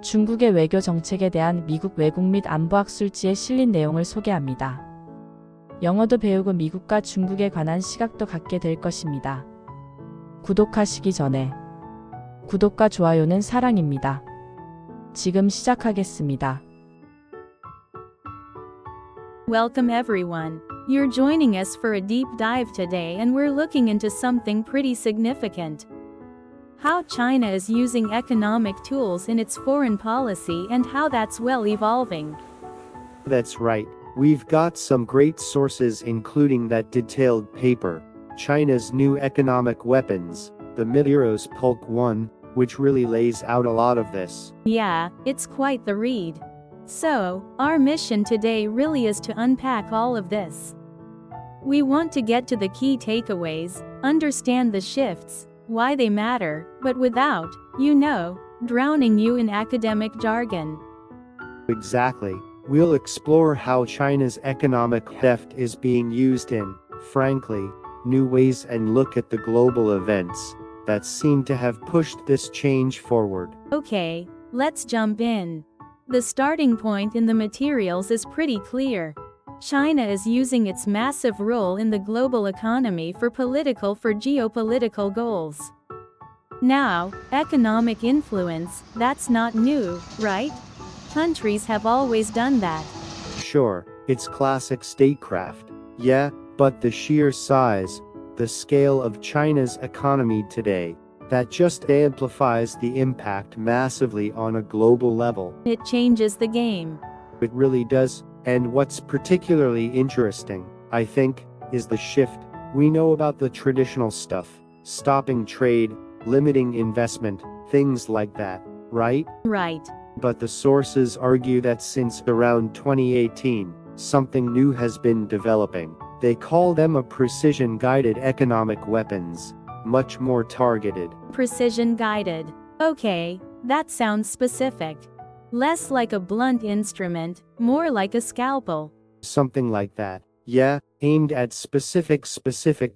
중국의 외교 정책에 대한 미국 외국 및 안보학술지에 실린 내용을 소개합니다. 영어도 배우고 미국과 중국에 관한 시각도 갖게 될 것입니다. 구독하시기 전에 구독과 좋아요는 사랑입니다. 지금 시작하겠습니다. Welcome everyone. You're joining us for a deep dive today, and we're looking into something pretty significant. How China is using economic tools in its foreign policy and how that's well evolving. That's right. We've got some great sources, including that detailed paper, China's New Economic Weapons, the Mid-Eros Pulk 1, which really lays out a lot of this. Yeah, it's quite the read. So, our mission today really is to unpack all of this. We want to get to the key takeaways, understand the shifts, why they matter, but without, drowning you in academic jargon. Exactly. We'll explore how China's economic heft is being used in, frankly, new ways and look at the global events that seem to have pushed this change forward. Okay, let's jump in. The starting point in the materials is pretty clear. China is using its massive role in the global economy for geopolitical goals. Now, economic influence, that's not new, right? Countries have always done that. Sure, it's classic statecraft. Yeah, but the sheer size, the scale of China's economy today, that just amplifies the impact massively on a global level. It changes the game. It really does. And what's particularly interesting, I think, is the shift. We know about the traditional stuff, stopping trade, limiting investment, things like that, right? Right. But the sources argue that since around 2018, something new has been developing. They call them a precision-guided economic weapons, much more targeted. Precision-guided. Okay, that sounds specific. Less like a blunt instrument, more like a scalpel. Something like that. Yeah, aimed at specific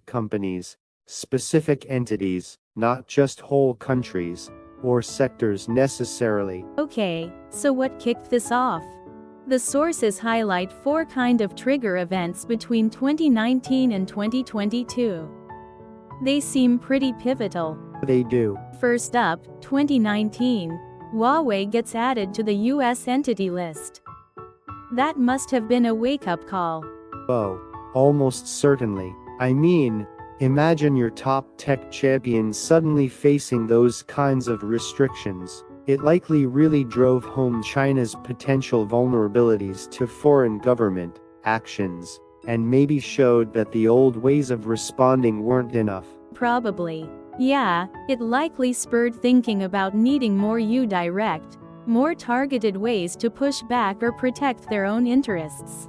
companies, specific entities, not just whole countries, or sectors necessarily. Okay, so what kicked this off? The sources highlight 4 kind of trigger events between 2019 and 2022. They seem pretty pivotal. They do. First up, 2019. Huawei gets added to the US Entity List. That must have been a wake-up call. Oh, almost certainly. I mean, imagine your top tech champion suddenly facing those kinds of restrictions. It likely really drove home China's potential vulnerabilities to foreign government actions, and maybe showed that the old ways of responding weren't enough. Probably. Yeah, it likely spurred thinking about needing more direct, more targeted ways to push back or protect their own interests.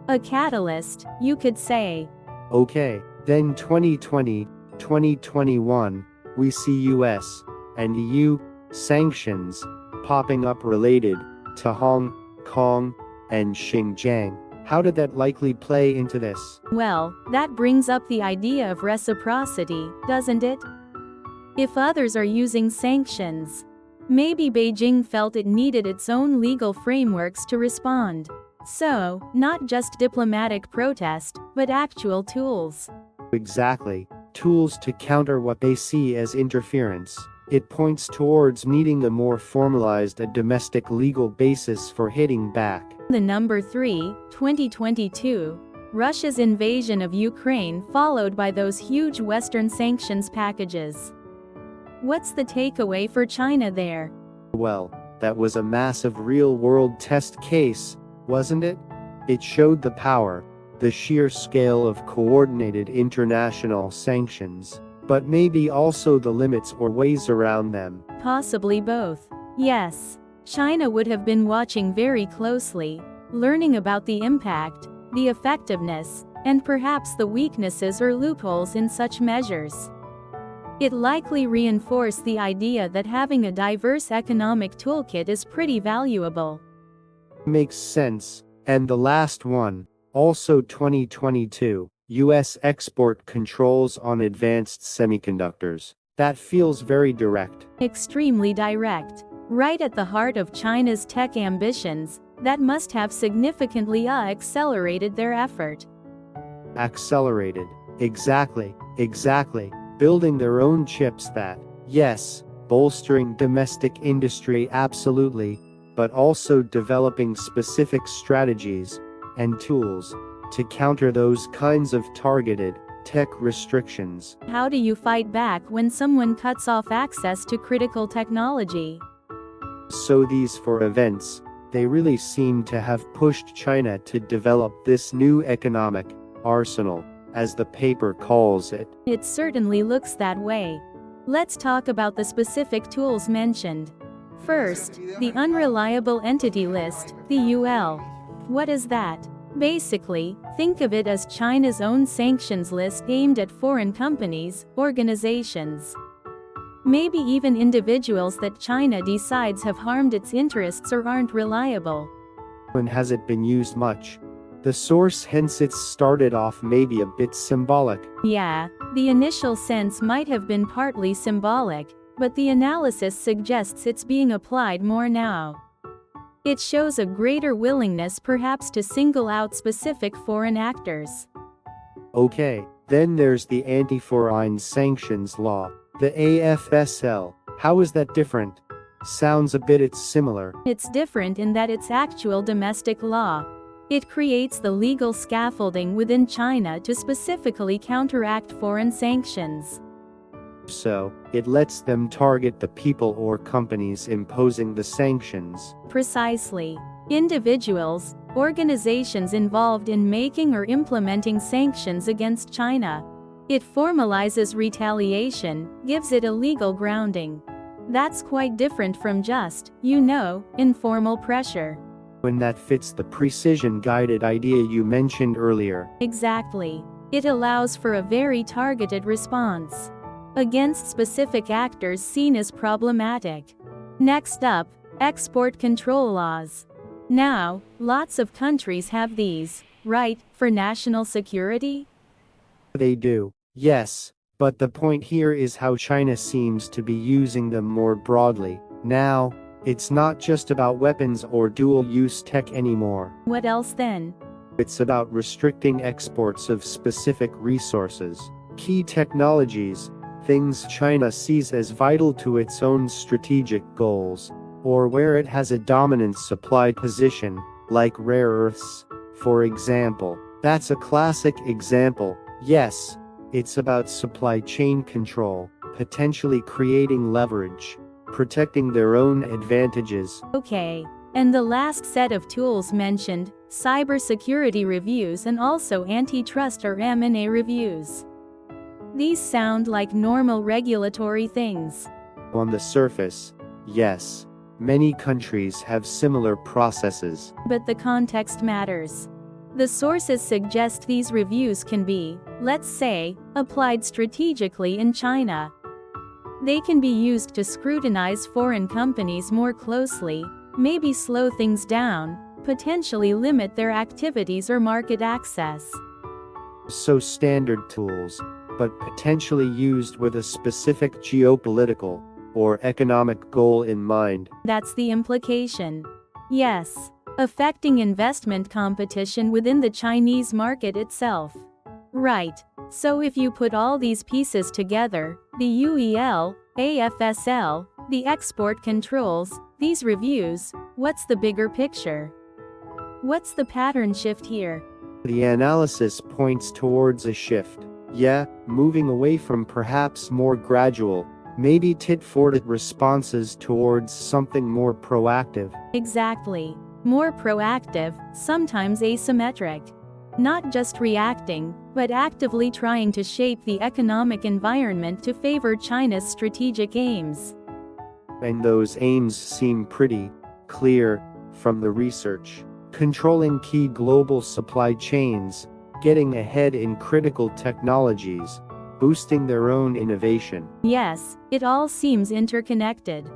A catalyst, you could say. Okay, then 2020, 2021, we see US and EU sanctions popping up related to Hong Kong and Xinjiang. How did that likely play into this? Well, that brings up the idea of reciprocity, doesn't it? If others are using sanctions, maybe Beijing felt it needed its own legal frameworks to respond. So, not just diplomatic protest, but actual tools. Exactly. Tools to counter what they see as interference. It points towards needing a more formalized domestic legal basis for hitting back. The number 3, 2022, Russia's invasion of Ukraine followed by those huge Western sanctions packages. What's the takeaway for China there? Well, that was a massive real-world test case, wasn't it? It showed the power, the sheer scale of coordinated international sanctions, but maybe also the limits or ways around them. Possibly both. Yes. China would have been watching very closely, learning about the impact, the effectiveness, and perhaps the weaknesses or loopholes in such measures. It likely reinforced the idea that having a diverse economic toolkit is pretty valuable. Makes sense. And the last one, also 2022, US export controls on advanced semiconductors. That feels very direct. Extremely direct. Right at the heart of China's tech ambitions, that must have significantly accelerated their effort. Accelerated. Exactly. Building their own chips that, yes, bolstering domestic industry absolutely, but also developing specific strategies and tools to counter those kinds of targeted tech restrictions. How do you fight back when someone cuts off access to critical technology? So these four events, they really seem to have pushed China to develop this new economic arsenal, as the paper calls it. It certainly looks that way. Let's talk about the specific tools mentioned. First, the Unreliable Entity List, the UL. What is that? Basically, think of it as China's own sanctions list aimed at foreign companies, organizations, maybe even individuals that China decides have harmed its interests or aren't reliable. When has it been used much? The source hence it's started off maybe a bit symbolic. Yeah, the initial sense might have been partly symbolic, but the analysis suggests it's being applied more now. It shows a greater willingness perhaps to single out specific foreign actors. Okay, then there's the Anti-Foreign Sanctions Law, the AFSL. How is that different? Sounds a bit similar. It's different in that it's actual domestic law. It creates the legal scaffolding within China to specifically counteract foreign sanctions. So, it lets them target the people or companies imposing the sanctions. Precisely. Individuals, organizations involved in making or implementing sanctions against China. It formalizes retaliation, gives it a legal grounding. That's quite different from just, informal pressure. When that fits the precision-guided idea you mentioned earlier. Exactly. It allows for a very targeted response against specific actors seen as problematic. Next up, export control laws. Now, lots of countries have these, right, for national security? They do, yes, but the point here is how China seems to be using them more broadly. Now, it's not just about weapons or dual-use tech anymore. What else then? It's about restricting exports of specific resources, key technologies, things China sees as vital to its own strategic goals, or where it has a dominant supply position, like rare earths, for example. That's a classic example. Yes, it's about supply chain control, potentially creating leverage, protecting their own advantages. Okay. And the last set of tools mentioned, cybersecurity reviews and also antitrust or M&A reviews. These sound like normal regulatory things. On the surface, yes, many countries have similar processes. But the context matters. The sources suggest these reviews can be, let's say, applied strategically in China. They can be used to scrutinize foreign companies more closely, maybe slow things down, potentially limit their activities or market access. So standard tools, but potentially used with a specific geopolitical or economic goal in mind. That's the implication. Yes, affecting investment competition within the Chinese market itself. Right. So if you put all these pieces together, the UEL, AFSL, the export controls, these reviews, what's the bigger picture? What's the pattern shift here? The analysis points towards a shift. Yeah, moving away from perhaps more gradual, maybe tit-for-tat responses towards something more proactive. Exactly. More proactive, sometimes asymmetric. Not just reacting, but actively trying to shape the economic environment to favor China's strategic aims. And those aims seem pretty clear from the research. Controlling key global supply chains, getting ahead in critical technologies, boosting their own innovation. Yes, it all seems interconnected.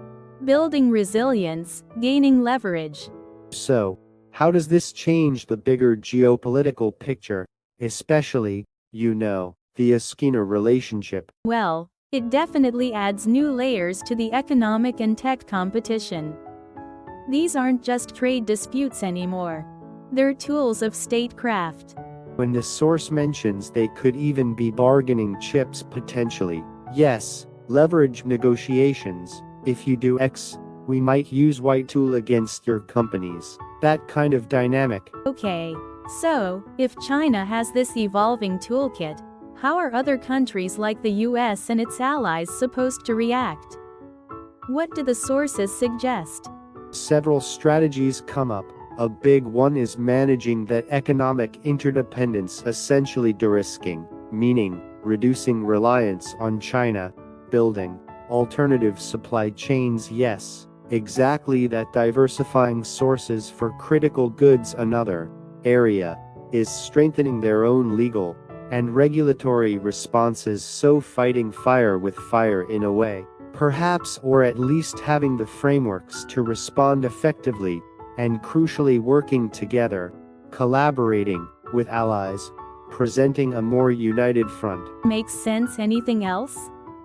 Building resilience, gaining leverage. So, how does this change the bigger geopolitical picture, especially, the Askina relationship? Well, It definitely adds new layers to the economic and tech competition. These aren't just trade disputes anymore. They're tools of statecraft. When the source mentions they could even be bargaining chips potentially, yes, leverage negotiations. If you do X, we might use Y tool against your companies. That kind of dynamic. Okay, so, if China has this evolving toolkit, how are other countries like the US and its allies supposed to react? What do the sources suggest? Several strategies come up. A big one is managing that economic interdependence, essentially de-risking, meaning reducing reliance on China, building alternative supply chains. Yes, exactly that. Diversifying sources for critical goods. Another area is strengthening their own legal and regulatory responses, so fighting fire with fire in a way, perhaps, or at least having the frameworks to respond effectively, and crucially working together, collaborating with allies, presenting a more united front. Makes sense. Anything else?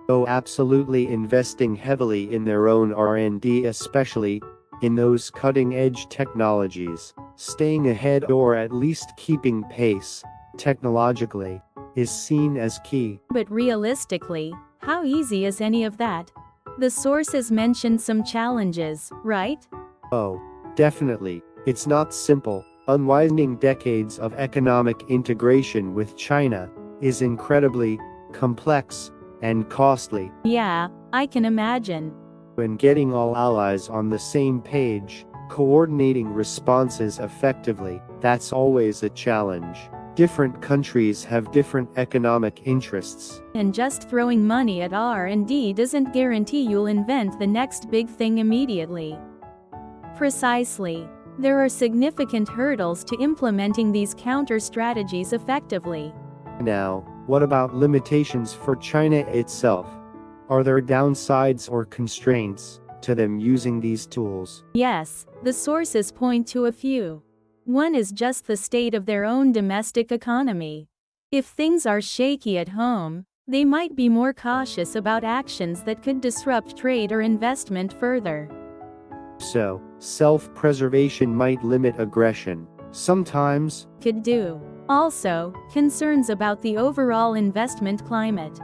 Oh, absolutely. Investing heavily in their own R&D, especially in those cutting-edge technologies. Staying ahead, or at least keeping pace technologically, is seen as key. But realistically, how easy is any of that? The sources mentioned some challenges, right? Oh, definitely. It's not simple. Unwinding decades of economic integration with China is incredibly complex and costly. Yeah, I can imagine. When getting all allies on the same page, coordinating responses effectively, that's always a challenge. Different countries have different economic interests. And just throwing money at R&D doesn't guarantee you'll invent the next big thing immediately. Precisely. There are significant hurdles to implementing these counter strategies effectively. Now, what about limitations for China itself? Are there downsides or constraints to them using these tools? Yes, the sources point to a few. One is just the state of their own domestic economy. If things are shaky at home, they might be more cautious about actions that could disrupt trade or investment further. So, self-preservation might limit aggression. Sometimes, Could do. Also, concerns about the overall investment climate.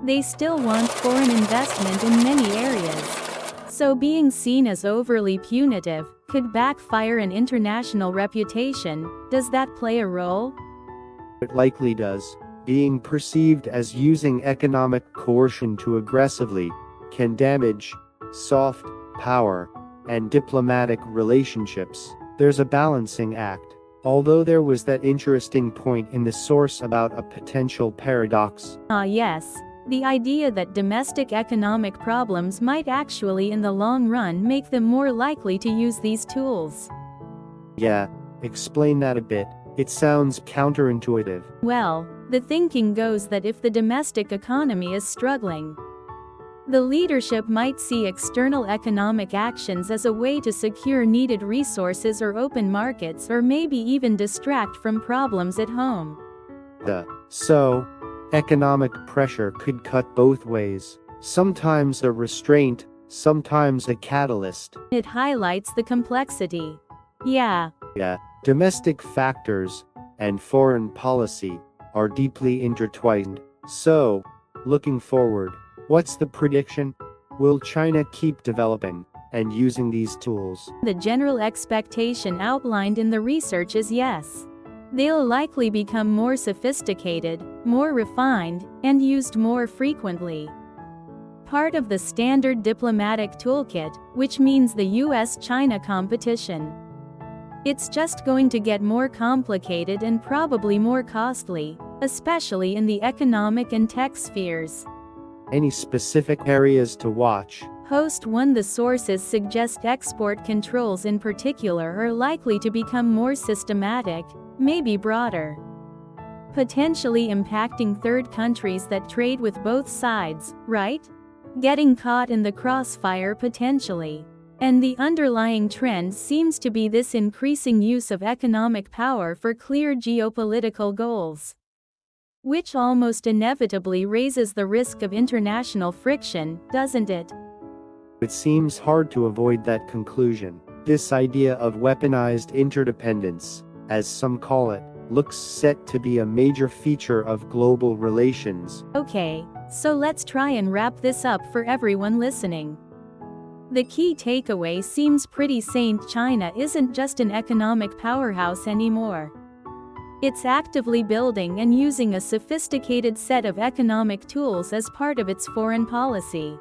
They still want foreign investment in many areas. So being seen as overly punitive could backfire an international reputation. Does that play a role? it likely does. Being perceived as using economic coercion too aggressively can damage soft power and diplomatic relationships. There's a balancing act. Although there was that interesting point in the source about a potential paradox. Yes. The idea that domestic economic problems might actually in the long run make them more likely to use these tools. Yeah, explain that a bit. It sounds counterintuitive. Well, the thinking goes that if the domestic economy is struggling, the leadership might see external economic actions as a way to secure needed resources or open markets, or maybe even distract from problems at home. So, economic pressure could cut both ways. Sometimes a restraint, sometimes a catalyst. It highlights the complexity. Yeah. Domestic factors and foreign policy are deeply intertwined. So, looking forward, what's the prediction? Will China keep developing and using these tools? The general expectation outlined in the research is yes. They'll likely become more sophisticated, more refined, and used more frequently. Part of the standard diplomatic toolkit, which means the US-China competition. It's just going to get more complicated and probably more costly, especially in the economic and tech spheres. Any specific areas to watch? Host 1. The sources suggest export controls in particular are likely to become more systematic, maybe broader, potentially impacting third countries that trade with both sides, right? Getting caught in the crossfire potentially. And the underlying trend seems to be this increasing use of economic power for clear geopolitical goals. which almost inevitably raises the risk of international friction, doesn't it? It seems hard to avoid that conclusion. This idea of weaponized interdependence, as some call it, looks set to be a major feature of global relations. Okay, so let's try and wrap this up for everyone listening. The key takeaway seems pretty sane. China isn't just an economic powerhouse anymore. It's actively building and using a sophisticated set of economic tools as part of its foreign policy.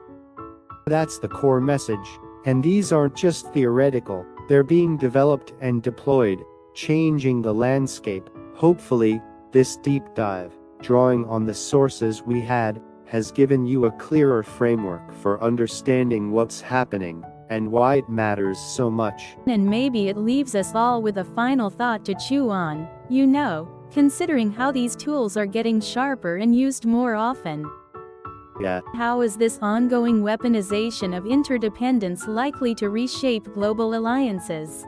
That's the core message. And these aren't just theoretical, they're being developed and deployed, changing the landscape. Hopefully, this deep dive, drawing on the sources we had, has given you a clearer framework for understanding what's happening and why it matters so much. And maybe it leaves us all with a final thought to chew on, considering how these tools are getting sharper and used more often. Yeah. How is this ongoing weaponization of interdependence likely to reshape global alliances?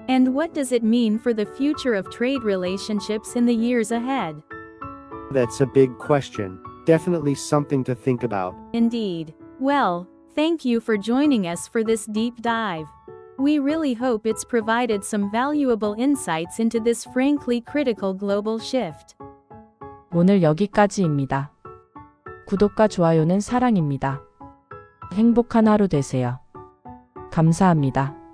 And what does it mean for the future of trade relationships in the years ahead? That's a big question. Definitely something to think about. Indeed. Well, thank you for joining us for this deep dive. We really hope it's provided some valuable insights into this frankly critical global shift. 오늘 여기까지입니다. 구독과 좋아요는 사랑입니다. 행복한 하루 되세요. 감사합니다.